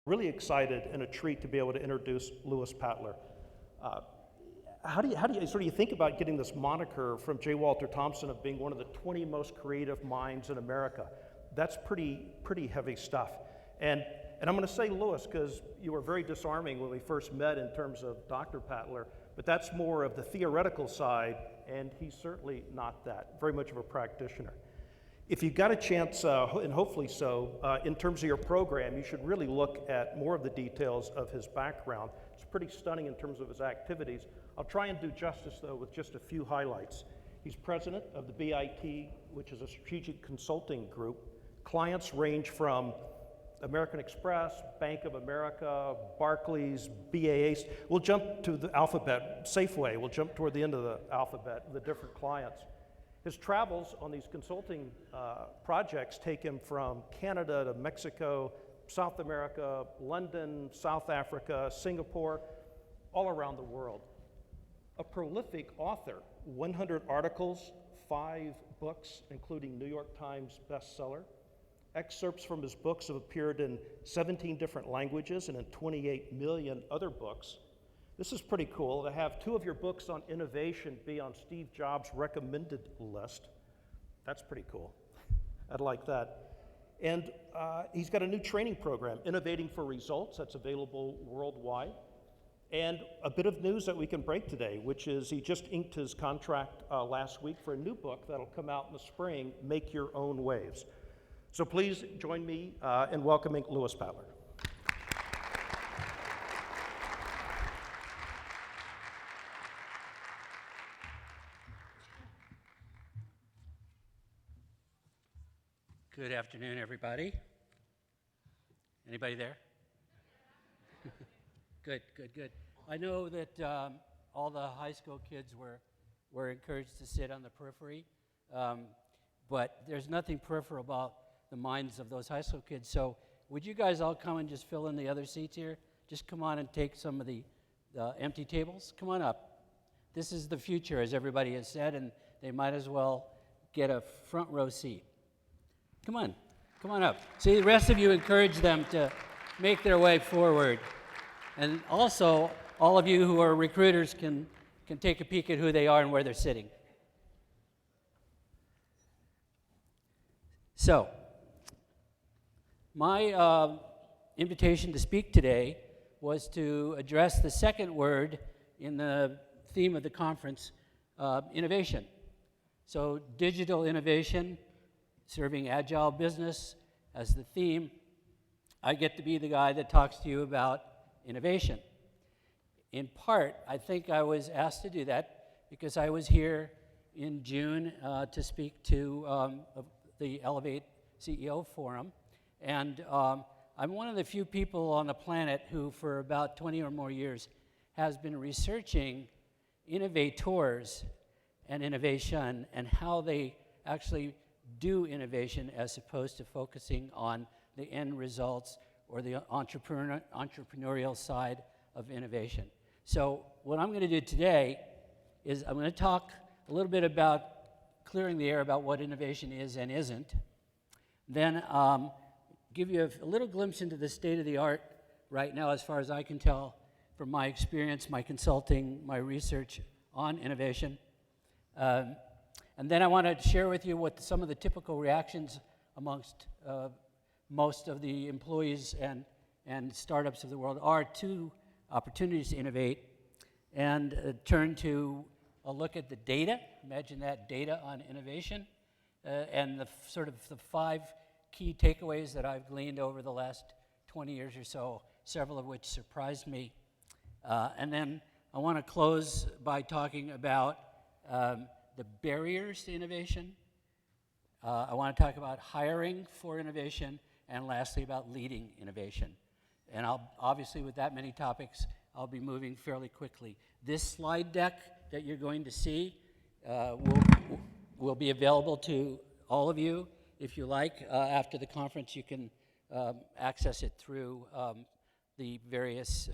Really excited and a treat to be able to introduce Louis Patler. How do you think about getting this moniker from J. Walter Thompson of being one of the 20 most creative minds in America? That's pretty heavy stuff. And I'm going to say Louis because you were very disarming when we first met in terms of Dr. Patler, but that's more of the theoretical side, and he's certainly not that, very much of a practitioner. If you got a chance, and hopefully so, in terms of your program, you should really look at more of the details of his background. It's pretty stunning in terms of his activities. I'll try and do justice, though, with just a few highlights. He's president of the BiT, which is a strategic consulting group. Clients range from American Express, Bank of America, Barclays, BAA. We'll jump to the alphabet, Safeway. We'll jump toward the end of the alphabet, the different clients. His travels on these consulting projects take him from Canada to Mexico, South America, London, South Africa, Singapore, all around the world. A prolific author, 100 articles, 5 books, including New York Times bestseller. Excerpts from his books have appeared in 17 different languages and in 28 million other books. This is pretty cool to have 2 of your books on innovation be on Steve Jobs' recommended list. That's pretty cool. I'd like that. And he's got a new training program, Innovating for Results, that's available worldwide. And a bit of news that we can break today, which is he just inked his contract last week for a new book that'll come out in the spring, Make Your Own Waves. So please join me in welcoming Louis Patler. Good afternoon, everybody. Anybody there? Good. I know that all the high school kids were encouraged to sit on the periphery, but there's nothing peripheral about the minds of those high school kids. So would you guys all come and just fill in the other seats here? Just come on and take some of the empty tables. Come on up. This is the future, as everybody has said, and they might as well get a front row seat. Come on up. See, the rest of you encourage them to make their way forward. And also, all of you who are recruiters can take a peek at who they are and where they're sitting. So, my invitation to speak today was to address the second word in the theme of the conference, innovation. So, digital innovation, serving agile business as the theme. I get to be the guy that talks to you about innovation. In part, I think I was asked to do that because I was here in June to speak to the Elevate CEO Forum, and I'm one of the few people on the planet who, for about 20 or more years, has been researching innovators and innovation and how they actually do innovation as opposed to focusing on the end results or the entrepreneurial side of innovation. So what I'm going to do today is I'm going to talk a little bit about clearing the air about what innovation is and isn't, then give you a little glimpse into the state of the art right now as far as I can tell from my experience, my consulting, my research on innovation. And then I want to share with you what some of the typical reactions amongst most of the employees and startups of the world are to opportunities to innovate, and turn to a look at the data. Imagine that data on innovation, and the sort of the 5 key takeaways that I've gleaned over the last 20 years or so, several of which surprised me. And then I want to close by talking about the barriers to innovation. I want to talk about hiring for innovation, and lastly about leading innovation. And obviously with that many topics, I'll be moving fairly quickly. This slide deck that you're going to see will be available to all of you. If you like, after the conference, you can access it through the various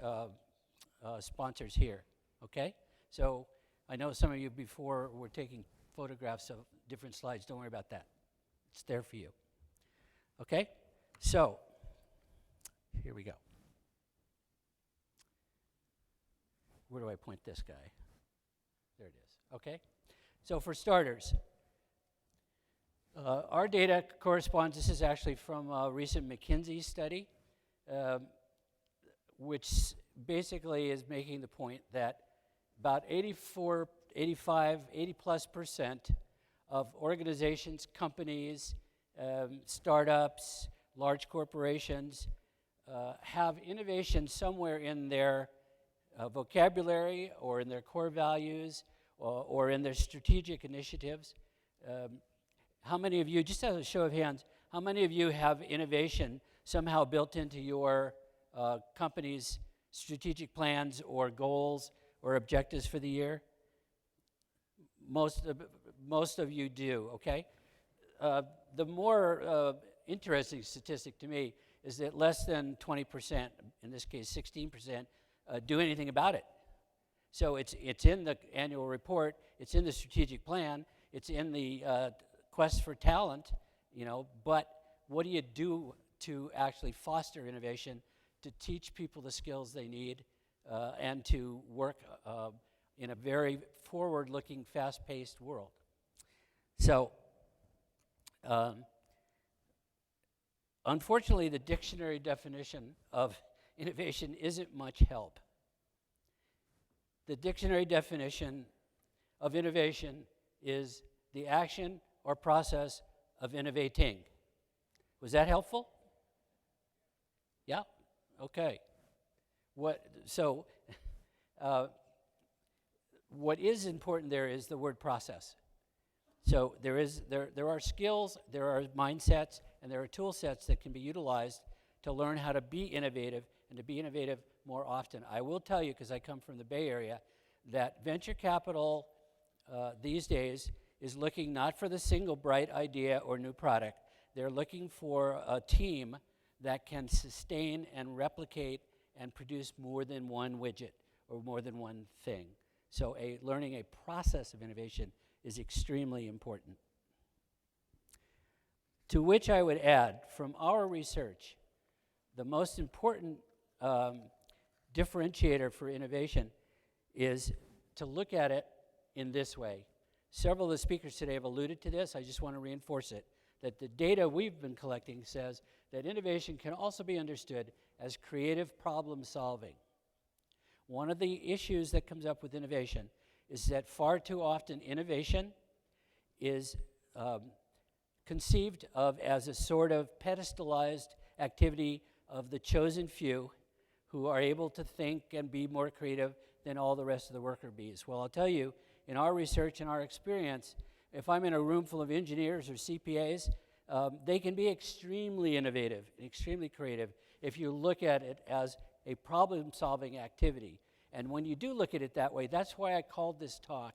sponsors here, okay? So I know some of you before were taking photographs of different slides. Don't worry about that. It's there for you. Okay? So, here we go. where do I point this guy? There it is, okay? So for starters, our data corresponds, this is actually from a recent McKinsey study, which basically is making the point that about 84, 85, 80+% of organizations, companies, startups, large corporations have innovation somewhere in their vocabulary or in their core values or in their strategic initiatives. How many of you, just as a show of hands, how many of you have innovation somehow built into your company's strategic plans or goals or objectives for the year? Most of you do, okay? The more interesting statistic to me is that less than 20%, in this case 16%, do anything about it. So it's in the annual report, it's in the strategic plan, it's in the quest for talent, but what do you do to actually foster innovation, to teach people the skills they need, and to work in a very forward-looking, fast-paced world? So, unfortunately, the dictionary definition of innovation isn't much help. The dictionary definition of innovation is the action or process of innovating. Was that helpful? Yeah? Okay. What is important there is the word process. So there are skills, there are mindsets, and there are tool sets that can be utilized to learn how to be innovative and to be innovative more often. I will tell you, because I come from the Bay Area, that venture capital these days is looking not for the single bright idea or new product. They're looking for a team that can sustain and replicate and produce more than one widget or more than one thing. So learning a process of innovation is extremely important. To which I would add, from our research, the most important differentiator for innovation is to look at it in this way. Several of the speakers today have alluded to this. I just want to reinforce it, that the data we've been collecting says that innovation can also be understood as creative problem solving. One of the issues that comes up with innovation is that far too often innovation is conceived of as a sort of pedestalized activity of the chosen few who are able to think and be more creative than all the rest of the worker bees. Well, I'll tell you, in our research and our experience, if I'm in a room full of engineers or CPAs, they can be extremely innovative, extremely creative, if you look at it as a problem-solving activity. And when you do look at it that way, that's why I called this talk,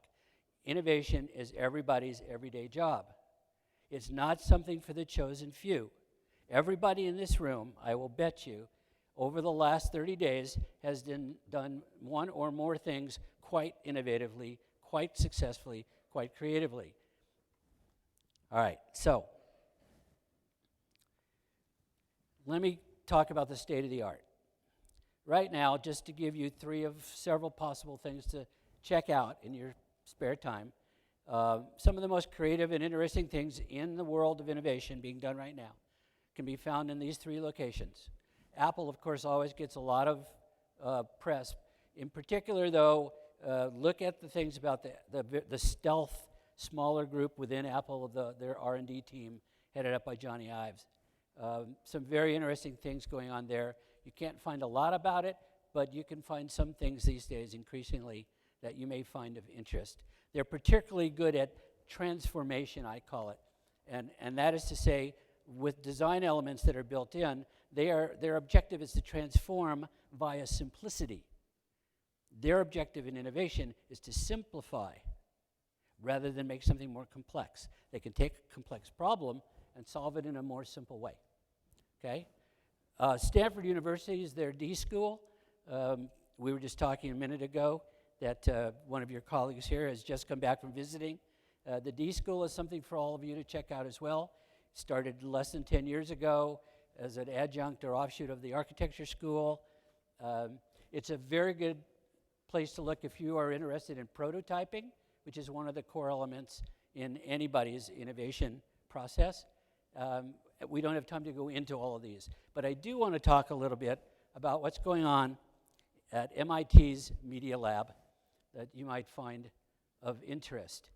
Innovation is Everybody's Everyday Job. It's not something for the chosen few. Everybody in this room, I will bet you, over the last 30 days has done one or more things quite innovatively, quite successfully, quite creatively. All right, so let me talk about the state of the art. Right now, just to give you three of several possible things to check out in your spare time, some of the most creative and interesting things in the world of innovation being done right now can be found in these three locations. Apple, of course, always gets a lot of press. In particular, though, look at the things about the stealth, smaller group within Apple, their R&D team, headed up by Johnny Ives. Some very interesting things going on there. You can't find a lot about it, but you can find some things these days increasingly that you may find of interest. They're particularly good at transformation, I call it. And that is to say, with design elements that are built in, their objective is to transform via simplicity. Their objective in innovation is to simplify rather than make something more complex. They can take a complex problem and solve it in a more simple way. Okay? Stanford University is their D school. We were just talking a minute ago that one of your colleagues here has just come back from visiting. The D school is something for all of you to check out as well. Started less than 10 years ago as an adjunct or offshoot of the architecture school. It's a very good place to look if you are interested in prototyping, which is one of the core elements in anybody's innovation process. We don't have time to go into all of these, but I do want to talk a little bit about what's going on at MIT's Media Lab that you might find of interest.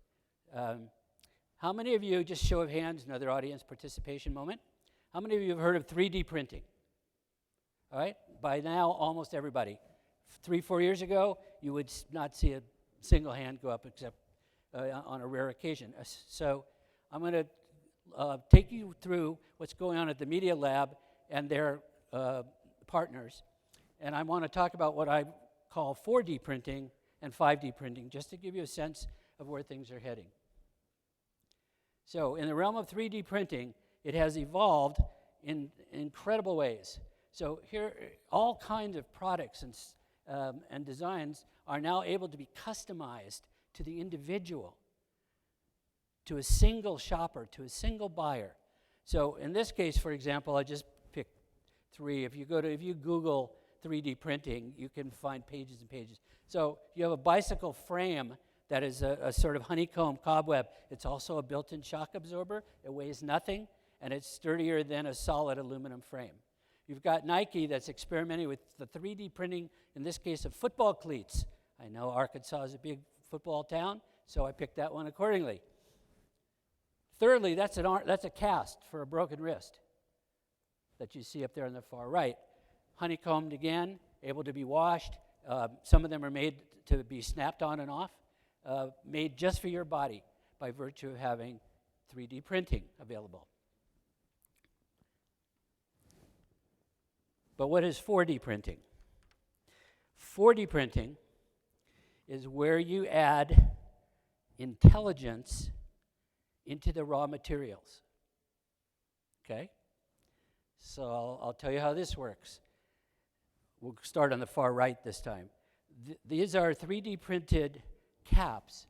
How many of you, just show of hands, another audience participation moment, how many of you have heard of 3D printing? All right, by now, almost everybody. 3-4 years ago, you would not see a single hand go up except on a rare occasion. So I'm going to take you through what's going on at the Media Lab and their partners. And I want to talk about what I call 4D printing and 5D printing, just to give you a sense of where things are heading. So in the realm of 3D printing, it has evolved in incredible ways. So here, all kinds of products and designs are now able to be customized to the individual, to a single shopper, to a single buyer. So in this case, for example, I just picked 3. If you Google 3D printing, you can find pages and pages. So you have a bicycle frame that is a sort of honeycomb cobweb. It's also a built-in shock absorber. It weighs nothing, and it's sturdier than a solid aluminum frame. You've got Nike that's experimenting with the 3D printing, in this case, of football cleats. I know Arkansas is a big football town, so I picked that one accordingly. Thirdly, that's a cast for a broken wrist that you see up there on the far right. Honeycombed again, able to be washed. Some of them are made to be snapped on and off, made just for your body by virtue of having 3D printing available. But what is 4D printing? 4D printing is where you add intelligence into the raw materials. Okay? So I'll tell you how this works. We'll start on the far right this time. These are 3D printed caps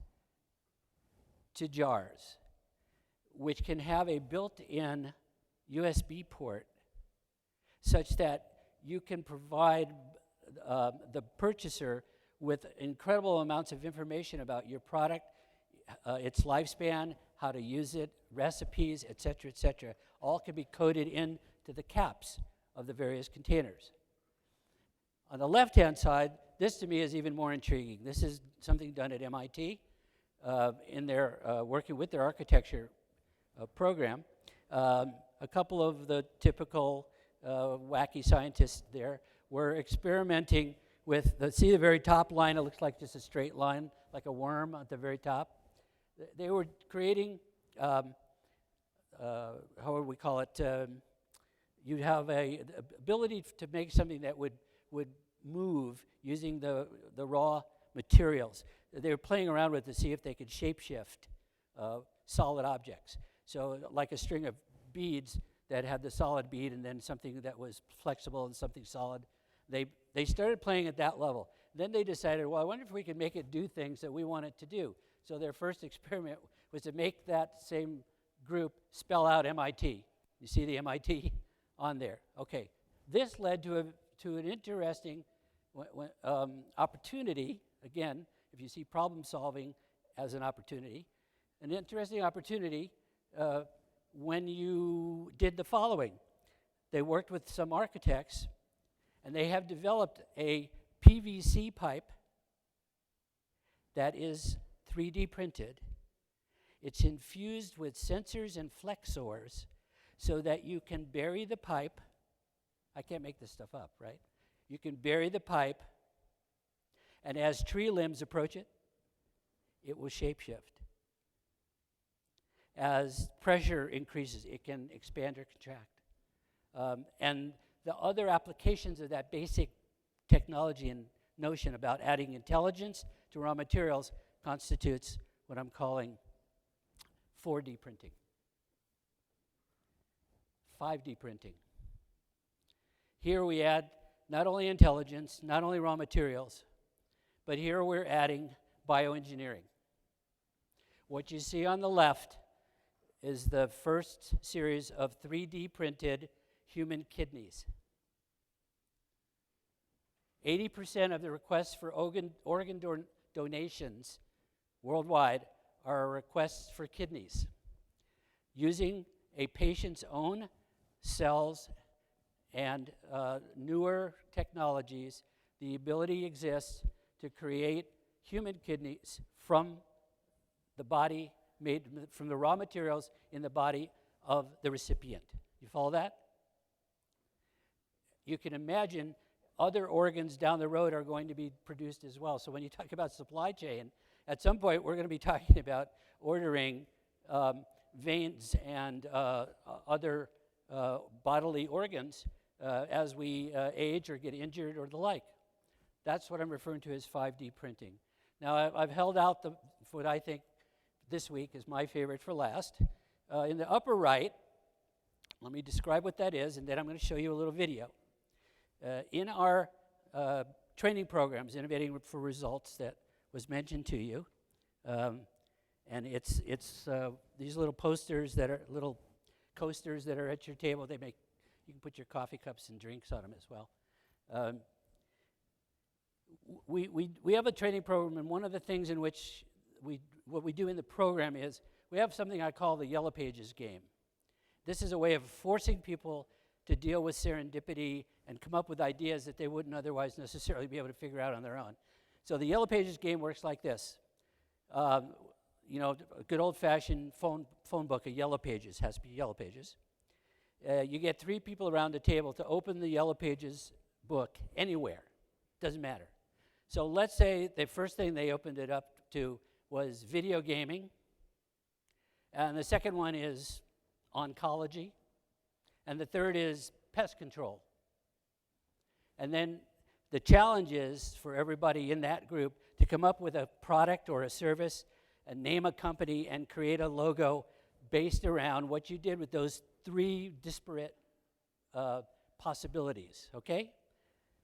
to jars, which can have a built-in USB port such that you can provide the purchaser with incredible amounts of information about your product, its lifespan, how to use it, recipes, et cetera, all can be coded into the caps of the various containers. On the left-hand side, this to me is even more intriguing. This is something done at MIT in their working with their architecture program. A couple of the typical wacky scientists there were experimenting with, see the very top line, it looks like just a straight line, like a worm at the very top. They were creating, how would we call it, you'd have a ability to make something that would move using the raw materials. They were playing around with it to see if they could shapeshift solid objects. So like a string of beads that had the solid bead and then something that was flexible and something solid. They started playing at that level. Then they decided, well, I wonder if we could make it do things that we want it to do. So their first experiment was to make that same group spell out MIT. You see the MIT on there. Okay, this led to an interesting opportunity. Again, if you see problem solving as an opportunity, an interesting opportunity when you did the following. They worked with some architects, and they have developed a PVC pipe that is 3D printed. It's infused with sensors and flexors so that you can bury the pipe. I can't make this stuff up, right? You can bury the pipe, and as tree limbs approach it, it will shapeshift. As pressure increases, it can expand or contract. And the other applications of that basic technology and notion about adding intelligence to raw materials constitutes what I'm calling 4D printing. 5D printing. Here we add not only intelligence, not only raw materials, but here we're adding bioengineering. What you see on the left is the first series of 3D printed human kidneys. 80% of the requests for organ donations worldwide are requests for kidneys. Using a patient's own cells and newer technologies, the ability exists to create human kidneys from the body, made from the raw materials in the body of the recipient. You follow that? You can imagine other organs down the road are going to be produced as well. So when you talk about supply chain, at some point we're going to be talking about ordering veins and other bodily organs as we age or get injured or the like. That's what I'm referring to as 5D printing. Now, I've held out what I think this week is my favorite for last. In the upper right, let me describe what that is, and then I'm going to show you a little video. In our training programs, Innovating for Results, that was mentioned to you, and it's these little posters that are little coasters that are at your table. You can put your coffee cups and drinks on them as well. We have a training program, and one of the things in which what we do in the program is we have something I call the Yellow Pages game. This is a way of forcing people to deal with serendipity and come up with ideas that they wouldn't otherwise necessarily be able to figure out on their own. So the Yellow Pages game works like this. A good old-fashioned phone book of Yellow Pages has to be Yellow Pages. You get 3 people around the table to open the Yellow Pages book anywhere. Doesn't matter. So let's say the first thing they opened it up to was video gaming, and the second one is oncology, and the third is pest control. And then the challenge is for everybody in that group to come up with a product or a service and name a company and create a logo based around what you did with those 3 disparate possibilities, okay?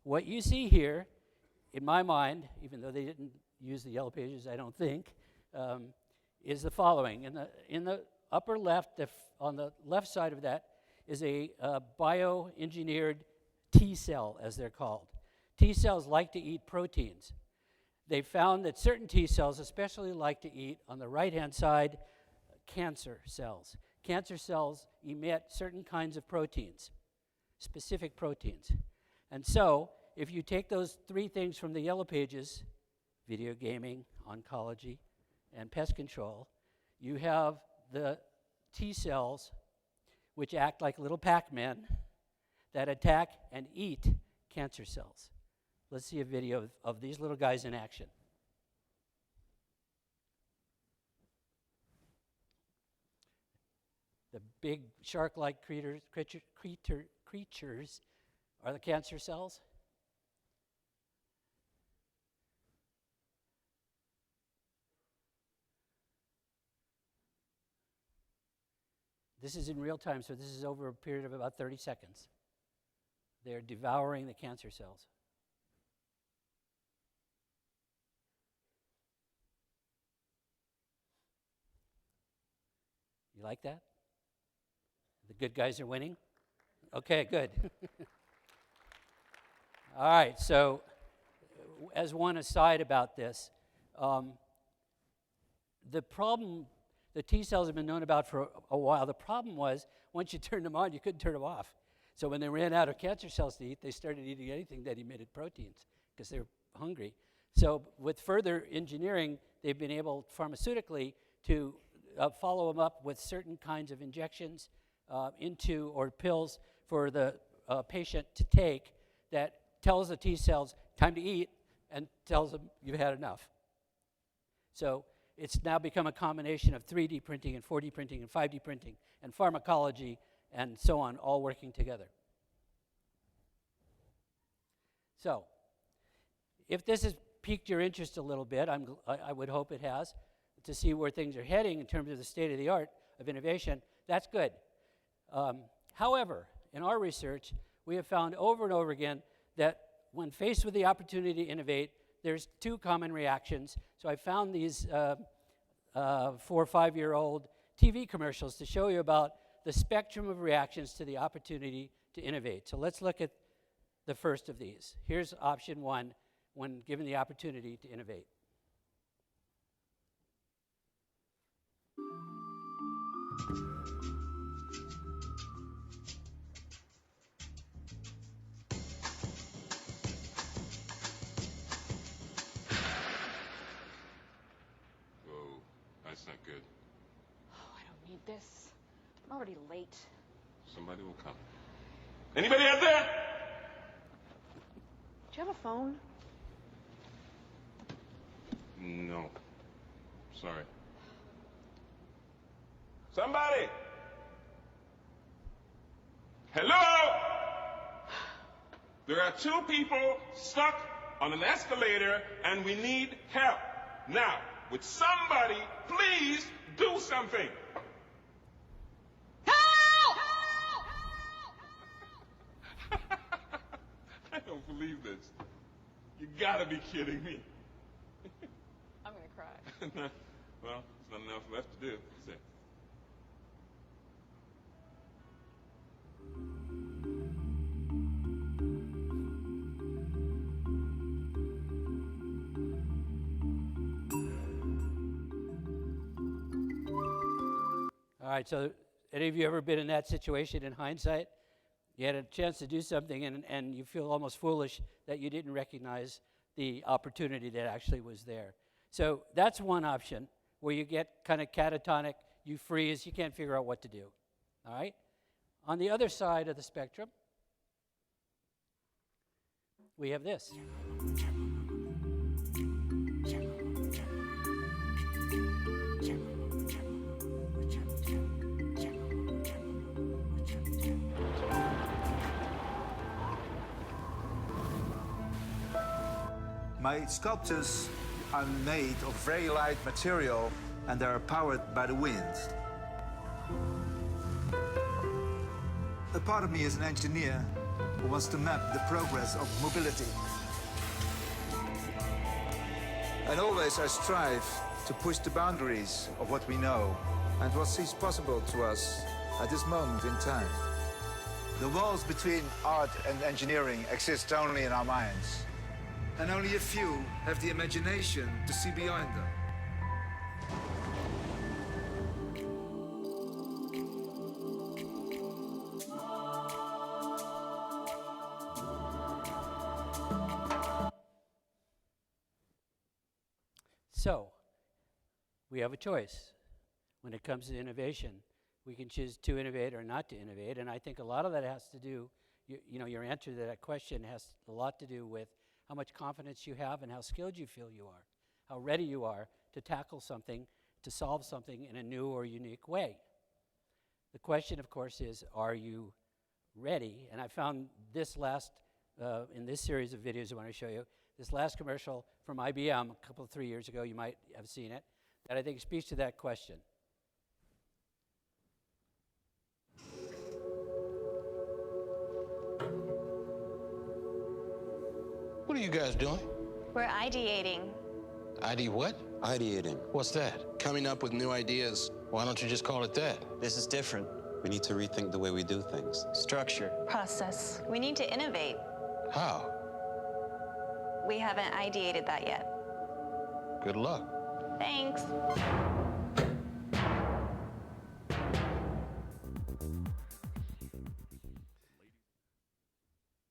What you see here, in my mind, even though they didn't use the Yellow Pages, I don't think, is the following. In the upper left, on the left side of that, is a bioengineered T cell, as they're called. T cells like to eat proteins. They found that certain T cells especially like to eat, on the right-hand side, cancer cells. Cancer cells emit certain kinds of proteins, specific proteins. And so, if you take those 3 things from the Yellow Pages, video gaming, oncology, and pest control, you have the T cells, which act like little Pac-Men that attack and eat cancer cells. Let's see a video of these little guys in action. The big shark-like creatures are the cancer cells. This is in real time, so this is over a period of about 30 seconds. They're devouring the cancer cells. You like that? The good guys are winning? Okay, good. All right, so as one aside about this, the problem, the T cells have been known about for a while. The problem was, once you turned them on, you couldn't turn them off. So when they ran out of cancer cells to eat, they started eating anything that emitted proteins because they were hungry. So with further engineering, they've been able pharmaceutically to follow them up with certain kinds of injections or pills for the patient to take that tells the T cells time to eat and tells them you've had enough. So it's now become a combination of 3D printing and 4D printing and 5D printing and pharmacology and so on, all working together. So if this has piqued your interest a little bit, I would hope it has, to see where things are heading in terms of the state of the art of innovation, that's good. However, in our research, we have found over and over again that when faced with the opportunity to innovate, there's 2 common reactions. So I found these 4 or 5-year-old TV commercials to show you about the spectrum of reactions to the opportunity to innovate. So let's look at the first of these. Here's option one when given the opportunity to innovate. Whoa, that's not good. Oh, I don't need this. I'm already late. Somebody will come. Anybody out there? Do you have a phone? No. Sorry. Somebody! Hello? There are two people stuck on an escalator and we need help. Now, would somebody please do something? Help! I don't believe this. You gotta be kidding me. I'm gonna cry. Well, there's not enough left to do, is there? All right, so any of you ever been in that situation in hindsight? You had a chance to do something and you feel almost foolish that you didn't recognize the opportunity that actually was there. So that's one option where you get kind of catatonic, you freeze, you can't figure out what to do. All right? On the other side of the spectrum, we have this. My sculptures are made of very light material and they are powered by the wind. A part of me is an engineer who wants to map the progress of mobility. And always I strive to push the boundaries of what we know and what seems possible to us at this moment in time. The walls between art and engineering exist only in our minds. And only a few have the imagination to see beyond them. So, we have a choice. When it comes to innovation, we can choose to innovate or not to innovate, and I think a lot of that has to do, you know, your answer to that question has a lot to do with how much confidence you have and how skilled you feel you are, how ready you are to tackle something, to solve something in a new or unique way. The question, of course, is, are you ready? And I found this last, in this series of videos I want to show you, this last commercial from IBM a couple, 3 years ago, you might have seen it, that I think speaks to that question. What are you guys doing? We're ideating. ID what? Ideating. What's that? Coming up with new ideas. Why don't you just call it that? This is different. We need to rethink the way we do things. Structure. Process. We need to innovate. How? We haven't ideated that yet. Good luck. Thanks.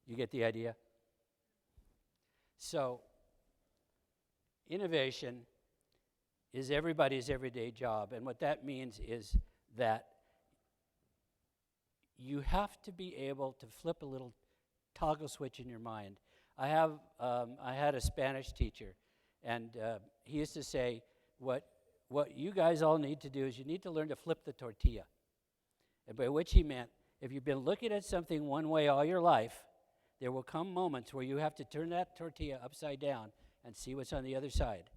You get the idea? So, innovation is everybody's everyday job, and what that means is that you have to be able to flip a little toggle switch in your mind. I had a Spanish teacher, and he used to say, what you guys all need to do is you need to learn to flip the tortilla. And by which he meant, if you've been looking at something one way all your life, there will come moments where you have to turn that tortilla upside down and see what's on the other side.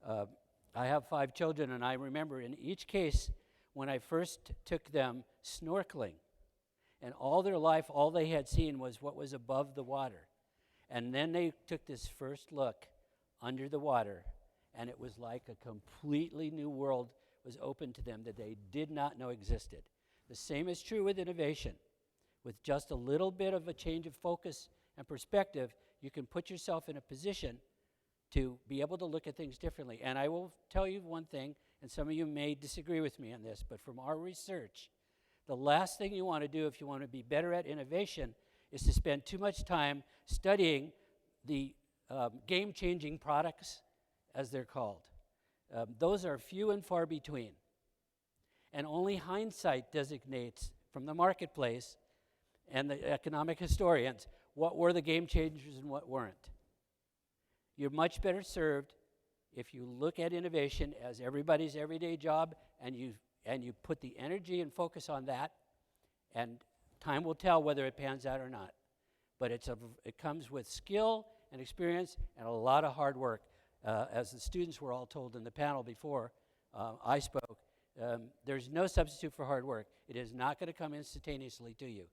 I have 5 children, and I remember in each case when I first took them snorkeling, and all their life, all they had seen was what was above the water. And then they took this first look under the water, and it was like a completely new world was open to them that they did not know existed. The same is true with innovation. With just a little bit of a change of focus and perspective, you can put yourself in a position to be able to look at things differently. And I will tell you one thing, and some of you may disagree with me on this, but from our research, the last thing you want to do if you want to be better at innovation is to spend too much time studying the game-changing products, as they're called. Those are few and far between. And only hindsight designates from the marketplace and the economic historians what were the game changers and what weren't. You're much better served if you look at innovation as everybody's everyday job and you put the energy and focus on that, and time will tell whether it pans out or not. But it comes with skill and experience and a lot of hard work. As the students were all told in the panel before I spoke, there's no substitute for hard work. It is not going to come instantaneously to you.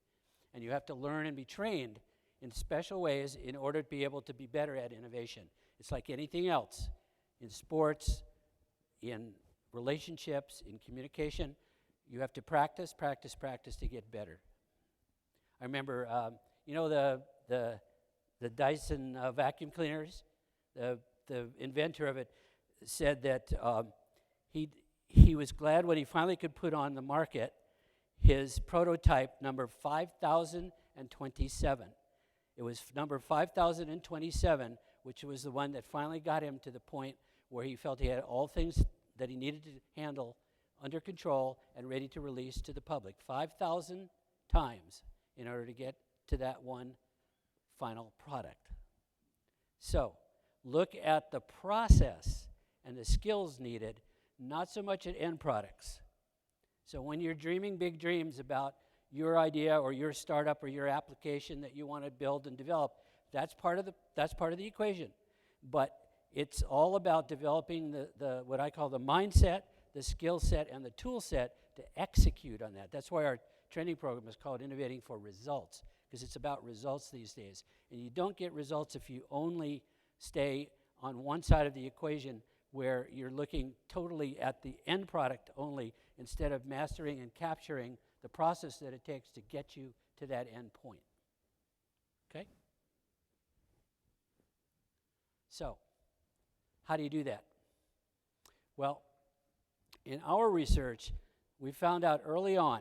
And you have to learn and be trained in special ways in order to be able to be better at innovation. It's like anything else. In sports, in relationships, in communication, you have to practice to get better. I remember, the Dyson vacuum cleaners, the inventor of it said that he was glad when he finally could put on the market his prototype number 5027. It was number 5027, which was the one that finally got him to the point where he felt he had all things that he needed to handle under control and ready to release to the public. 5,000 times in order to get to that one final product. So, look at the process and the skills needed, not so much at end products. So when you're dreaming big dreams about your idea or your startup or your application that you want to build and develop, that's part of the equation. But it's all about developing the what I call the mindset, the skill set, and the tool set to execute on that. That's why our training program is called Innovating for Results, because it's about results these days. And you don't get results if you only stay on one side of the equation where you're looking totally at the end product only instead of mastering and capturing the process that it takes to get you to that end point. Okay? So, how do you do that? Well, in our research, we found out early on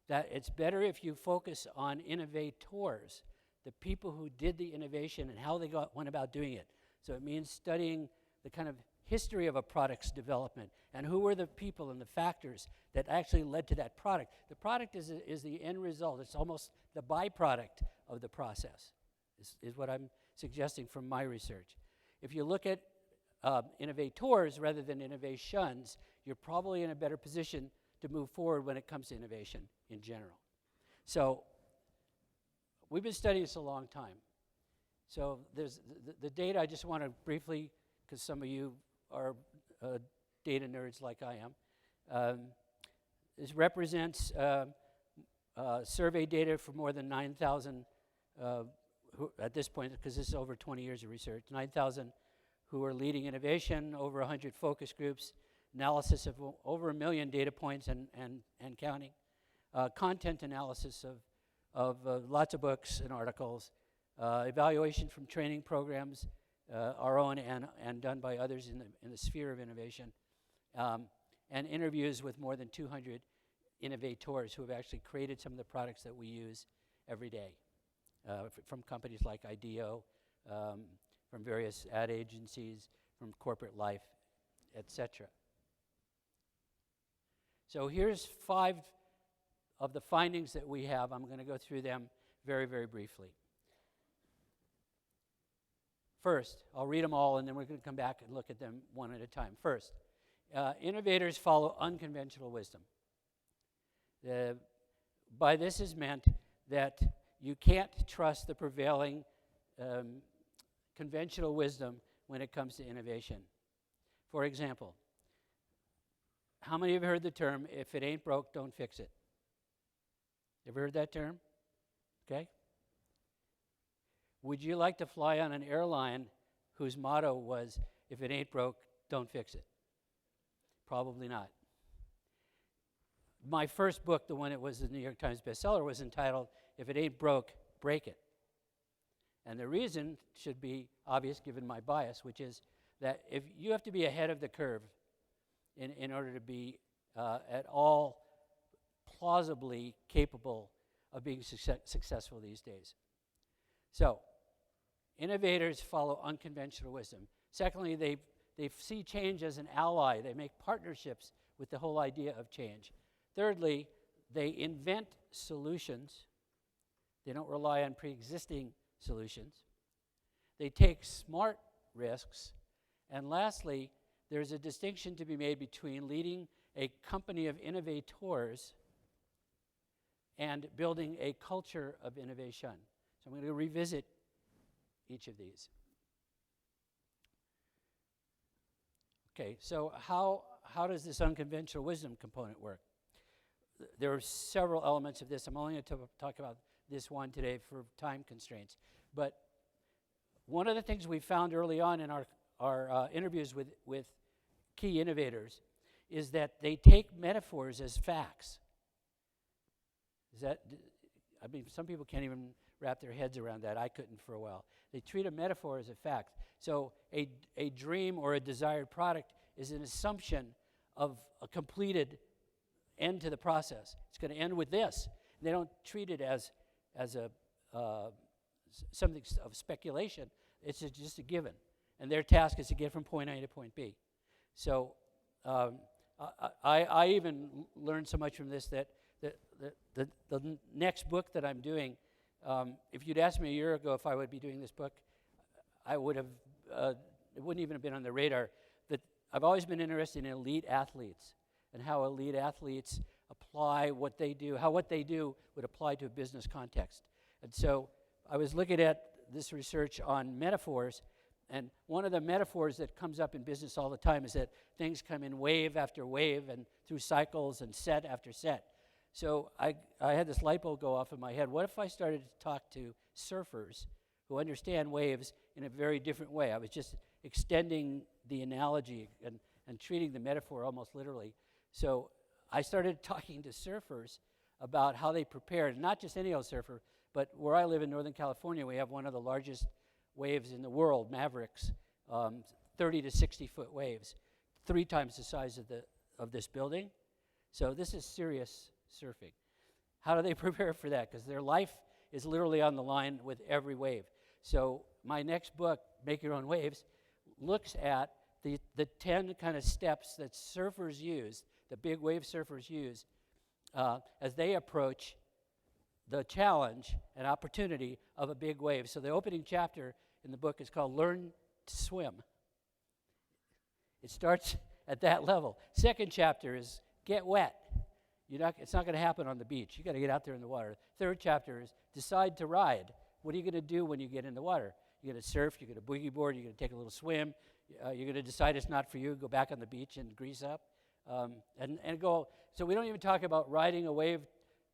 that it's better if you focus on innovators, the people who did the innovation and how they went about doing it. So it means studying the kind of history of a product's development and who were the people and the factors that actually led to that product. The product is the end result. It's almost the byproduct of the process, is what I'm suggesting from my research. If you look at innovators rather than innovations, you're probably in a better position to move forward when it comes to innovation in general. So we've been studying this a long time. So there's the data I just want to briefly, because some of you are data nerds like I am. This represents survey data for more than 9,000, at this point, because this is over 20 years of research, 9,000 who are leading innovation, over 100 focus groups, analysis of over 1 million data points and counting, content analysis of lots of books and articles, evaluation from training programs, our own and done by others in the sphere of innovation, and interviews with more than 200 innovators who have actually created some of the products that we use every day, from companies like IDEO, from various ad agencies, from corporate life, etc. So here's 5 of the findings that we have. I'm going to go through them very, very briefly. First, I'll read them all, and then we're going to come back and look at them one at a time. First, innovators follow unconventional wisdom. By this is meant that you can't trust the prevailing conventional wisdom when it comes to innovation. For example, how many of you have heard the term, if it ain't broke, don't fix it? Ever heard that term? Okay. Would you like to fly on an airline whose motto was, if it ain't broke, don't fix it? Probably not. My first book, the one that was the New York Times bestseller, was entitled, If It Ain't Broke, Break It. And the reason should be obvious given my bias, which is that if you have to be ahead of the curve in order to be at all plausibly capable of being successful these days. So, innovators follow unconventional wisdom. Secondly, they see change as an ally. They make partnerships with the whole idea of change. Thirdly, they invent solutions. They don't rely on pre-existing solutions. They take smart risks. And lastly, there's a distinction to be made between leading a company of innovators and building a culture of innovation. So I'm going to revisit each of these. Okay, so how does this unconventional wisdom component work? There are several elements of this. I'm only going to talk about this one today for time constraints. But one of the things we found early on in our interviews with key innovators is that they take metaphors as facts. Some people can't even wrap their heads around that. I couldn't for a while. They treat a metaphor as a fact. So a dream or a desired product is an assumption of a completed end to the process. It's going to end with this. They don't treat it as something of speculation. It's just a given. And their task is to get from point A to point B. So I even learned so much from this that the next book that I'm doing, if you'd asked me a year ago if I would be doing this book, I would have, it wouldn't even have been on the radar. That I've always been interested in elite athletes and how elite athletes apply what they do, how what they do would apply to a business context. And so I was looking at this research on metaphors, and one of the metaphors that comes up in business all the time is that things come in wave after wave and through cycles and set after set. So I had this light bulb go off in my head. What if I started to talk to surfers who understand waves in a very different way? I was just extending the analogy and treating the metaphor almost literally. So I started talking to surfers about how they prepared, not just any old surfer, but where I live in Northern California, we have one of the largest waves in the world, Mavericks, 30 to 60 foot waves, 3 times the size of this building. So this is serious surfing. How do they prepare for that? Because their life is literally on the line with every wave. So my next book, Make Your Own Waves, looks at the 10 kind of steps that surfers use, the big wave surfers use, as they approach the challenge and opportunity of a big wave. So the opening chapter in the book is called Learn to Swim. It starts at that level. Second chapter is Get Wet. It's not going to happen on the beach. You got to get out there in the water. Third chapter is Decide to Ride. What are you going to do when you get in the water? You're going to surf, you're going to boogie board, you're going to take a little swim, you're going to decide it's not for you, go back on the beach and grease up, and go. So we don't even talk about riding a wave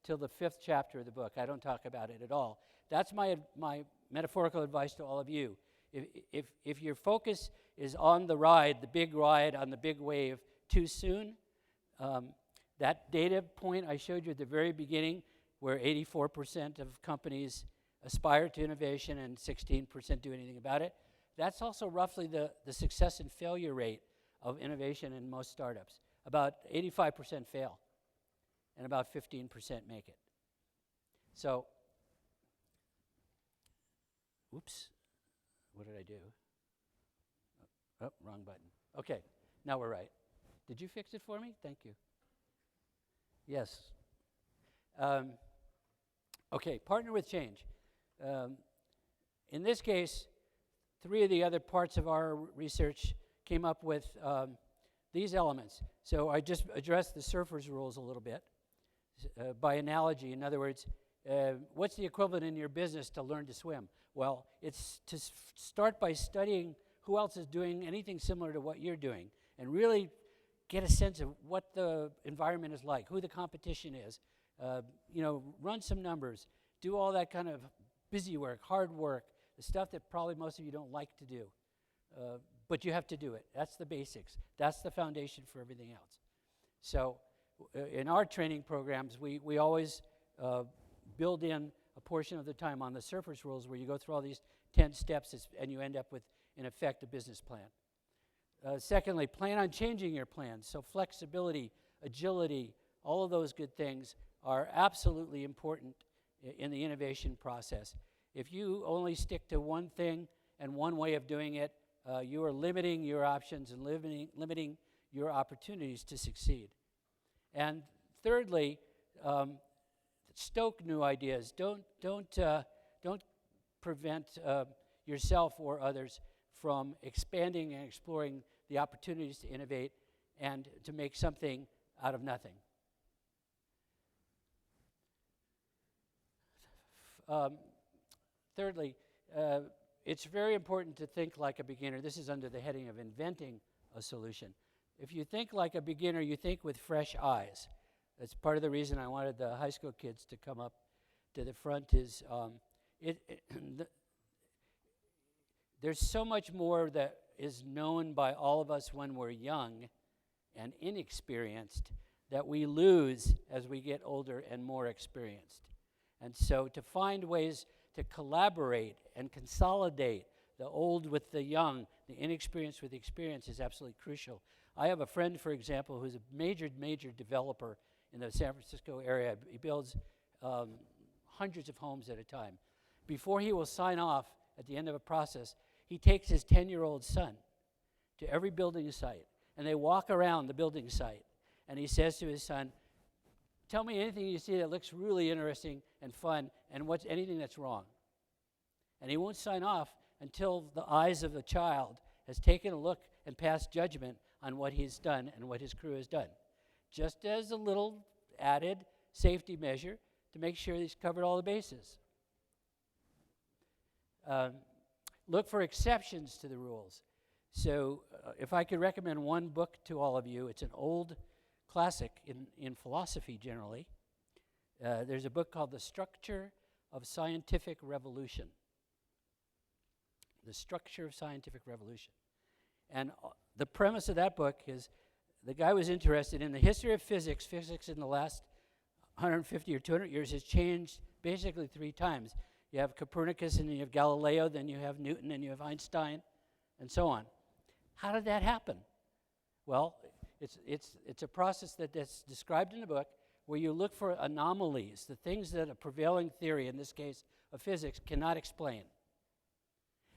till the 5th chapter of the book. I don't talk about it at all. That's my metaphorical advice to all of you. If your focus is on the ride, the big ride on the big wave too soon, that data point I showed you at the very beginning, where 84% of companies aspire to innovation and 16% do anything about it, that's also roughly the success and failure rate of innovation in most startups. About 85% fail, and about 15% make it. So, oops, what did I do? Oh, wrong button. Okay, now we're right. Did you fix it for me? Thank you. Yes. Okay, partner with change. In this case, 3 of the other parts of our research came up with these elements. So I just addressed the surfer's rules a little bit by analogy. In other words, what's the equivalent in your business to learn to swim? Well, it's to start by studying who else is doing anything similar to what you're doing and really get a sense of what the environment is like, who the competition is. Run some numbers, do all that kind of busy work, hard work, the stuff that probably most of you don't like to do. But you have to do it. That's the basics. That's the foundation for everything else. So in our training programs, we always build in a portion of the time on the surfer's rules where you go through all these 10 steps, and you end up with, in effect, a business plan. Secondly, plan on changing your plans. So flexibility, agility, all of those good things are absolutely important in the innovation process. If you only stick to one thing and one way of doing it, you are limiting your options and limiting your opportunities to succeed. And thirdly, stoke new ideas. Don't prevent yourself or others from expanding and exploring the opportunities to innovate and to make something out of nothing. Thirdly, it's very important to think like a beginner. This is under the heading of inventing a solution. If you think like a beginner, you think with fresh eyes. That's part of the reason I wanted the high school kids to come up to the front is there's so much more that is known by all of us when we're young and inexperienced that we lose as we get older and more experienced. And so to find ways to collaborate and consolidate the old with the young, the inexperienced with the experience is absolutely crucial. I have a friend, for example, who's a major developer in the San Francisco area. He builds hundreds of homes at a time. Before he will sign off at the end of a process, he takes his 10-year-old son to every building site, and they walk around the building site, and he says to his son, tell me anything you see that looks really interesting and fun, and what's anything that's wrong. And he won't sign off until the eyes of the child has taken a look and passed judgment on what he's done and what his crew has done. Just as a little added safety measure to make sure he's covered all the bases. Look for exceptions to the rules. So if I could recommend one book to all of you, it's an old classic in philosophy generally. There's a book called The Structure of Scientific Revolution. The Structure of Scientific Revolution. And the premise of that book is the guy was interested in the history of physics. Physics in the last 150 or 200 years has changed basically 3 times. You have Copernicus, and you have Galileo, then you have Newton, and you have Einstein, and so on. How did that happen? Well, it's a process that's described in the book where you look for anomalies, the things that a prevailing theory, in this case of physics, cannot explain.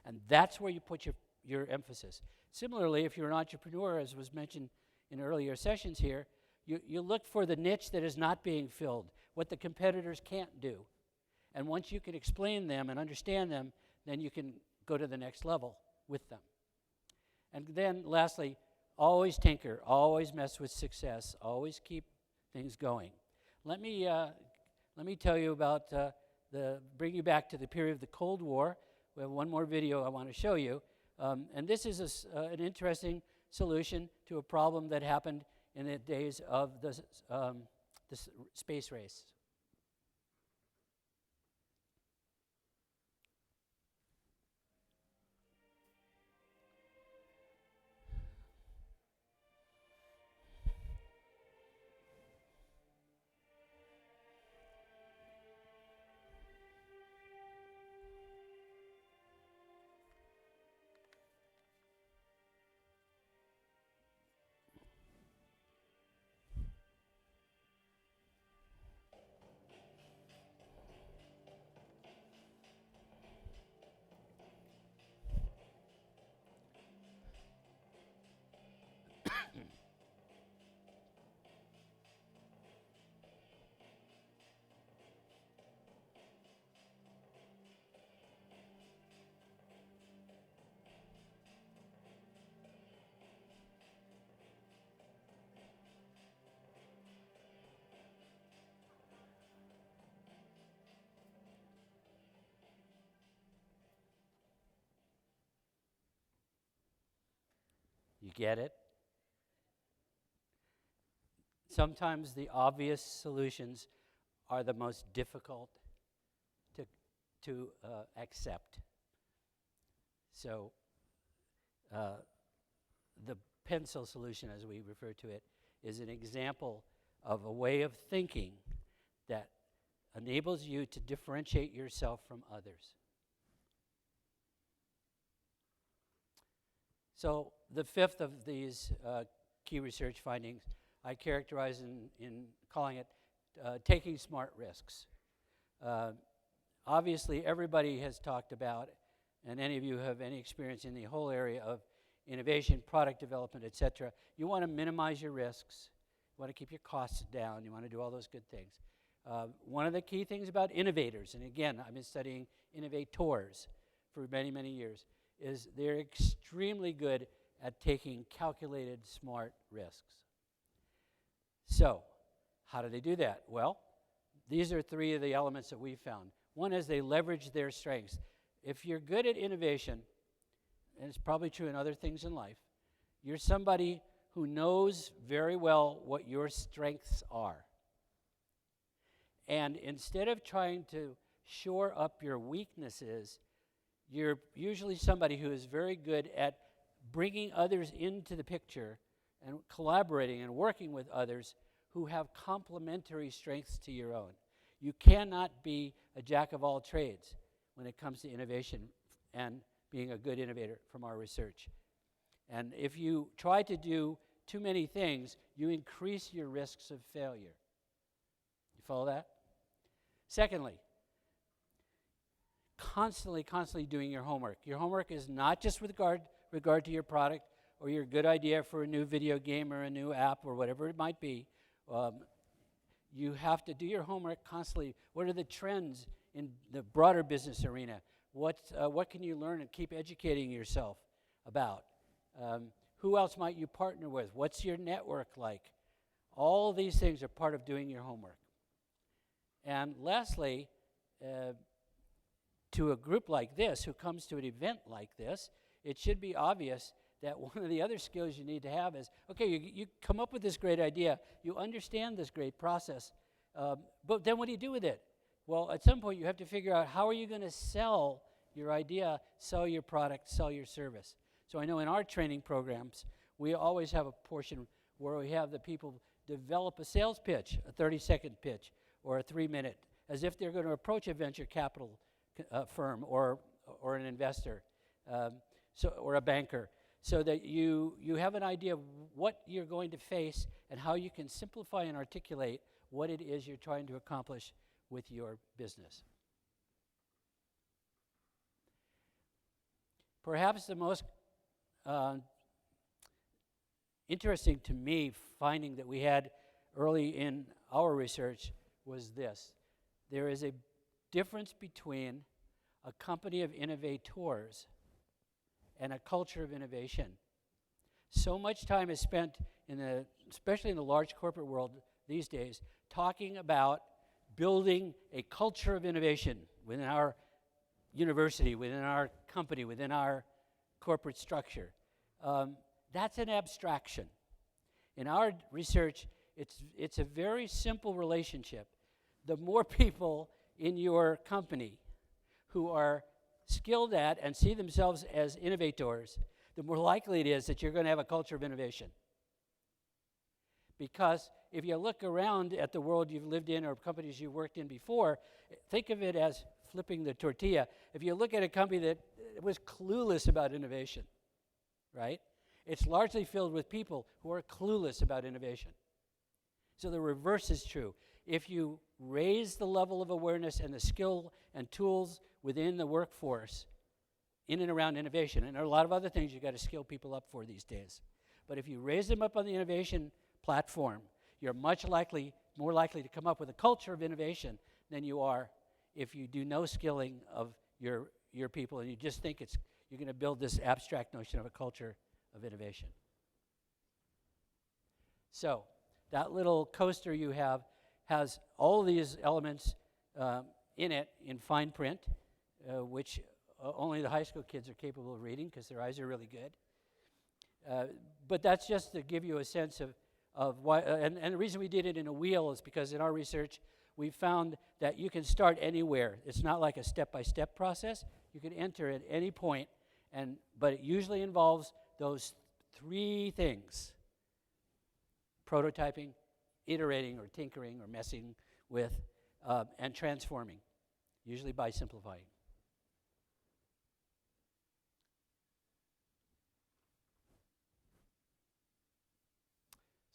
And that's where you put your emphasis. Similarly, if you're an entrepreneur, as was mentioned in earlier sessions here, you look for the niche that is not being filled, what the competitors can't do. And once you can explain them and understand them, then you can go to the next level with them. And then lastly, always tinker, always mess with success, always keep things going. Let me tell you about bring you back to the period of the Cold War. We have one more video I want to show you. And this is an interesting solution to a problem that happened in the days of the space race. You get it? Sometimes the obvious solutions are the most difficult to accept. So the pencil solution, as we refer to it, is an example of a way of thinking that enables you to differentiate yourself from others. So the fifth of these key research findings I characterize in calling it taking smart risks. Obviously, everybody has talked about, and any of you have any experience in the whole area of innovation, product development, etc. You want to minimize your risks. You want to keep your costs down. You want to do all those good things. One of the key things about innovators, and again, I've been studying innovators for many, many years, is they're extremely good at taking calculated, smart risks. So, how do they do that? Well, these are three of the elements that we've found. One is they leverage their strengths. If you're good at innovation, and it's probably true in other things in life, you're somebody who knows very well what your strengths are. And instead of trying to shore up your weaknesses, you're usually somebody who is very good at bringing others into the picture and collaborating and working with others who have complementary strengths to your own. You cannot be a jack of all trades when it comes to innovation and being a good innovator from our research. And if you try to do too many things, you increase your risks of failure. You follow that? Secondly, constantly doing your homework. Your homework is not just with regard to your product or your good idea for a new video game or a new app or whatever it might be. You have to do your homework constantly. What are the trends in the broader business arena? What can you learn and keep educating yourself about? Who else might you partner with? What's your network like? All these things are part of doing your homework. And lastly, to a group like this who comes to an event like this, it should be obvious that one of the other skills you need to have is, okay, you come up with this great idea, you understand this great process, but then what do you do with it? Well, at some point you have to figure out how are you going to sell your idea, sell your product, sell your service. So I know in our training programs, we always have a portion where we have the people develop a sales pitch, a 30-second pitch, or a 3-minute, as if they're going to approach a venture capital firm or an investor, or a banker, so that you have an idea of what you're going to face and how you can simplify and articulate what it is you're trying to accomplish with your business. Perhaps the most interesting to me finding that we had early in our research was this. There is a difference between a company of innovators and a culture of innovation. So much time is spent, especially in the large corporate world these days, talking about building a culture of innovation within our university, within our company, within our corporate structure. That's an abstraction. In our research, it's a very simple relationship. The more people in your company who are skilled at and see themselves as innovators, the more likely it is that you're going to have a culture of innovation. Because if you look around at the world you've lived in or companies you've worked in before, think of it as flipping the tortilla. If you look at a company that was clueless about innovation, right? It's largely filled with people who are clueless about innovation. So the reverse is true. If you raise the level of awareness and the skill and tools within the workforce in and around innovation, and there are a lot of other things you've got to skill people up for these days, but if you raise them up on the innovation platform, you're more likely to come up with a culture of innovation than you are if you do no skilling of your people and you just think you're going to build this abstract notion of a culture of innovation. So that little coaster you have has all of these elements in it in fine print, which only the high school kids are capable of reading because their eyes are really good. But that's just to give you a sense of why, and the reason we did it in a wheel is because in our research, we found that you can start anywhere. It's not like a step-by-step process. You can enter at any point, but it usually involves those three things: prototyping, iterating or tinkering or messing with, and transforming, usually by simplifying.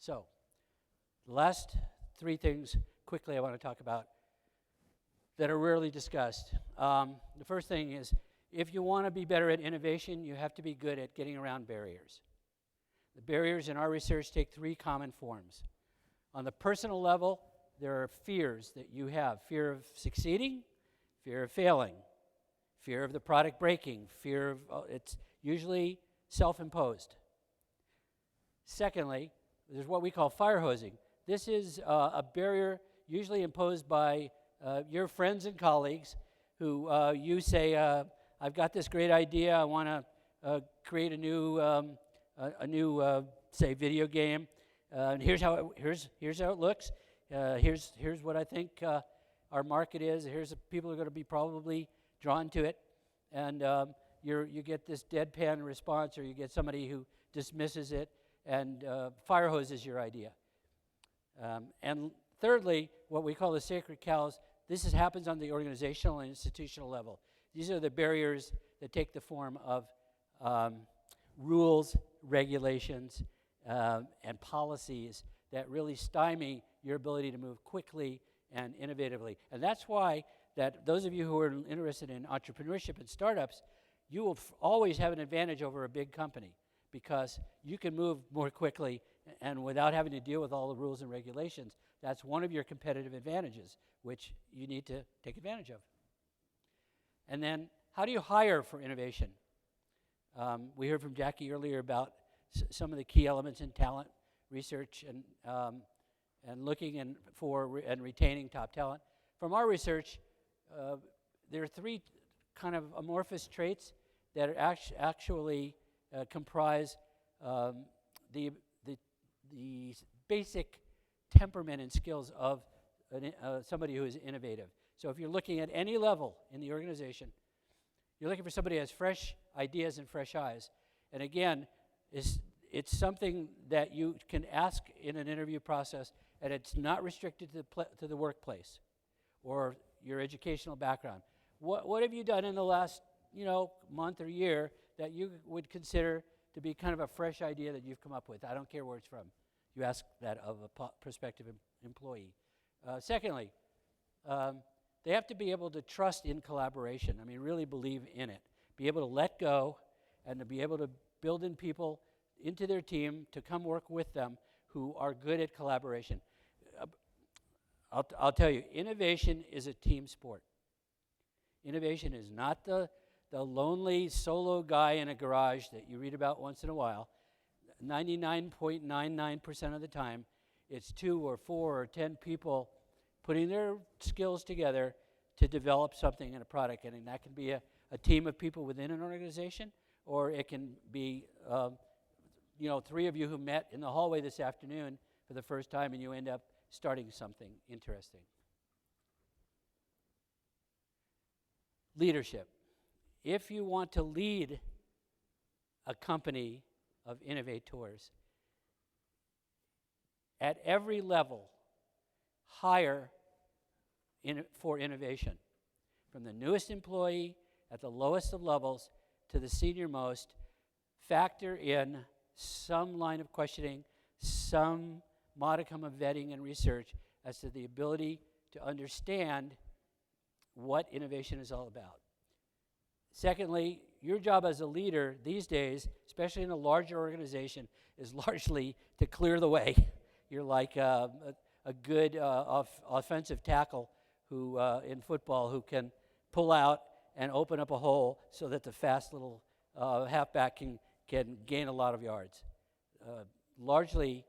So, the last three things quickly I want to talk about that are rarely discussed. The first thing is, if you want to be better at innovation, you have to be good at getting around barriers. The barriers in our research take three common forms. On the personal level, there are fears that you have: fear of succeeding, fear of failing, fear of the product breaking, fear of, it's usually self-imposed. Secondly, there's what we call fire hosing. This is a barrier usually imposed by your friends and colleagues who you say, I've got this great idea, I want to create a new say video game, and here's how it looks, here's what I think our market is, here's people are going to be probably drawn to it, and you get this deadpan response, or you get somebody who dismisses it and fire hoses your idea. And thirdly, what we call the sacred cows. This happens on the organizational and institutional level. These are the barriers that take the form of rules, regulations, and policies that really stymie your ability to move quickly and innovatively. And that's why that those of you who are interested in entrepreneurship and startups, you will always have an advantage over a big company, because you can move more quickly and without having to deal with all the rules and regulations. That's one of your competitive advantages, which you need to take advantage of. And then, how do you hire for innovation? We heard from Jackie earlier about some of the key elements in talent research and looking for and retaining top talent. From our research, there are three kind of amorphous traits that are actually comprise the basic temperament and skills of somebody who is innovative. So if you're looking at any level in the organization, you're looking for somebody who has fresh ideas and fresh eyes. And again, it's something that you can ask in an interview process, and it's not restricted to the workplace or your educational background. What have you done in the last month or year that you would consider to be kind of a fresh idea that you've come up with? I don't care where it's from. You ask that of a prospective employee. Secondly, they have to be able to trust in collaboration. I mean, really believe in it. Be able to let go and to be able to build in people into their team to come work with them who are good at collaboration. I'll tell you, innovation is a team sport. Innovation is not the lonely solo guy in a garage that you read about once in a while. 99.99% of the time, it's 2 or 4 or 10 people putting their skills together to develop something in a product. And that can be a team of people within an organization, or it can be 3 of you who met in the hallway this afternoon for the first time, and you end up starting something interesting. Leadership. If you want to lead a company of innovators, at every level, hire for innovation. From the newest employee at the lowest of levels to the senior most, factor in some line of questioning, some modicum of vetting and research as to the ability to understand what innovation is all about. Secondly, your job as a leader these days, especially in a larger organization, is largely to clear the way. You're like a good offensive tackle who in football who can pull out and open up a hole so that the fast little halfback can gain a lot of yards. Largely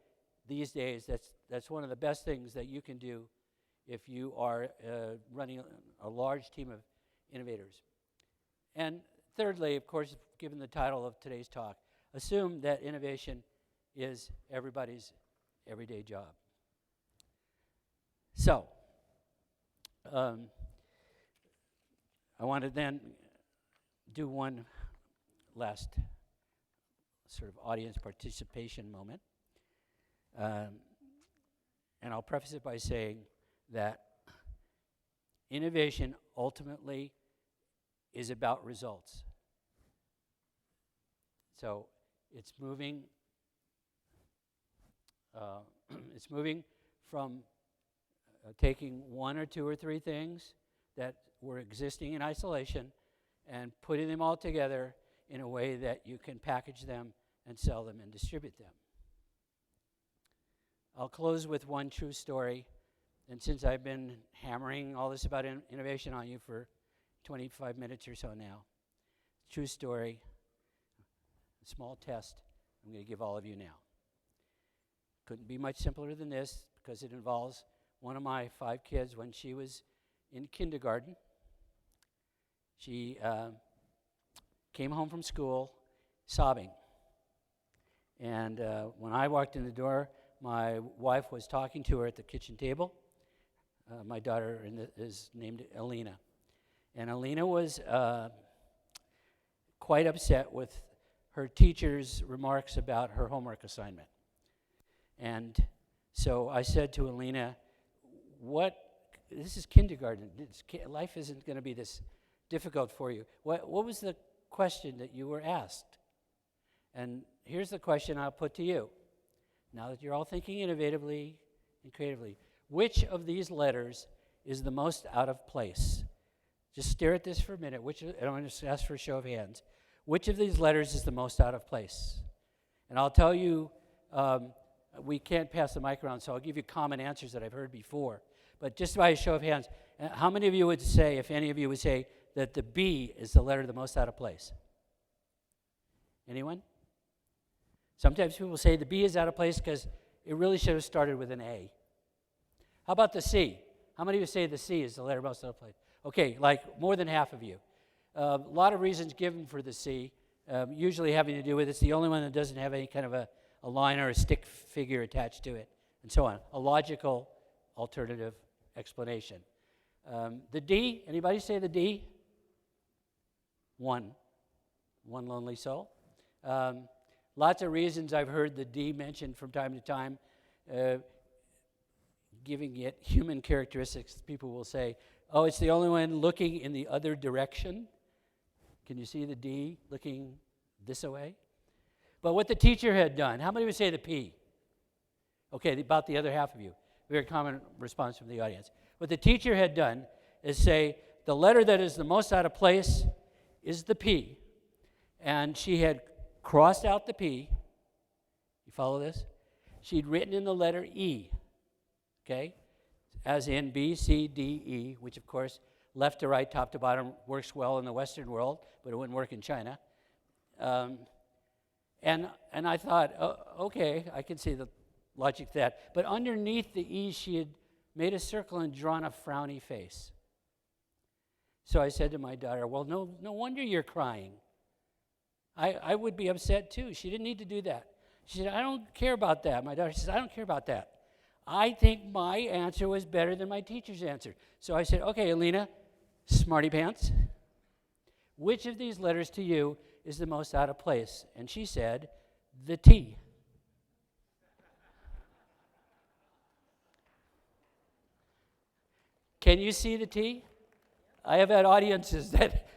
these days, that's one of the best things that you can do if you are running a large team of innovators. And thirdly, of course, given the title of today's talk, assume that innovation is everybody's everyday job. So, I want to then do one last sort of audience participation moment. And I'll preface it by saying that innovation ultimately is about results. So it's moving It's moving from taking one or two or three things that were existing in isolation and putting them all together in a way that you can package them and sell them and distribute them. I'll close with one true story. And since I've been hammering all this about innovation on you for 25 minutes or so now, true story, a small test I'm going to give all of you now. Couldn't be much simpler than this because it involves one of my 5 kids when she was in kindergarten. She came home from school sobbing. And when I walked in the door, my wife was talking to her at the kitchen table. My daughter is named Alina. And Alina was quite upset with her teacher's remarks about her homework assignment. And so I said to Alina, this is kindergarten. Life isn't going to be this difficult for you. What was the question that you were asked? And here's the question I'll put to you. Now that you're all thinking innovatively and creatively, which of these letters is the most out of place? Just stare at this for a minute. And I'm going to ask for a show of hands. Which of these letters is the most out of place? And I'll tell you, we can't pass the mic around, so I'll give you common answers that I've heard before. But just by a show of hands, how many of you would say, if any of you would say, that the B is the letter the most out of place? Anyone? Sometimes people say the B is out of place because it really should have started with an A. How about the C? How many of you say the C is the letter most out of place? Okay, like more than half of you. A lot of reasons given for the C, usually having to do with it's the only one that doesn't have any kind of a line or a stick figure attached to it, and so on. A logical alternative explanation. The D, anybody say the D? One lonely soul. Lots of reasons I've heard the D mentioned from time to time, giving it human characteristics. People will say, oh, it's the only one looking in the other direction. Can you see the D looking this way? But what the teacher had done, how many would say the P? Okay, about the other half of you. Very common response from the audience. What the teacher had done is say, the letter that is the most out of place is the P. And she had crossed out the P. You follow this? She'd written in the letter E, okay? As in B, C, D, E, which of course, left to right, top to bottom, works well in the Western world, but it wouldn't work in China. And I thought, okay, I can see the logic to that. But underneath the E, she had made a circle and drawn a frowny face. So I said to my daughter, well, no wonder you're crying. I would be upset too. She didn't need to do that. She said, I don't care about that. My daughter says, I don't care about that. I think my answer was better than my teacher's answer. So I said, okay, Alina, smarty pants, which of these letters to you is the most out of place? And she said, the T. Can you see the T? I have had audiences that,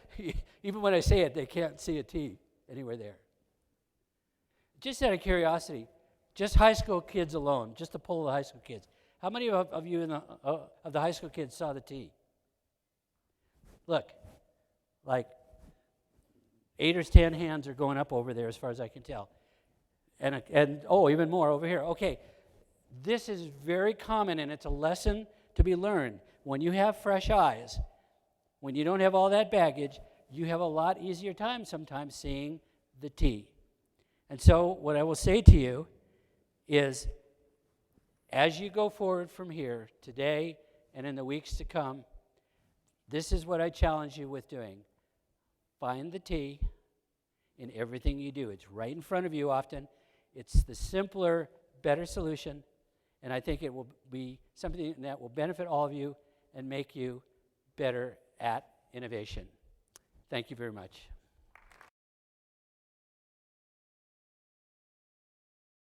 even when I say it, they can't see a T anywhere there. Just out of curiosity, just high school kids alone, just a poll of the high school kids. How many of you of the high school kids saw the T? Look, like 8 or 10 hands are going up over there as far as I can tell. And even more over here. Okay, this is very common and it's a lesson to be learned. When you have fresh eyes, when you don't have all that baggage, you have a lot easier time sometimes seeing the T. And so what I will say to you is, as you go forward from here, today and in the weeks to come, this is what I challenge you with doing. Find the T in everything you do. It's right in front of you often. It's the simpler, better solution, and I think it will be something that will benefit all of you and make you better at innovation. Thank you very much.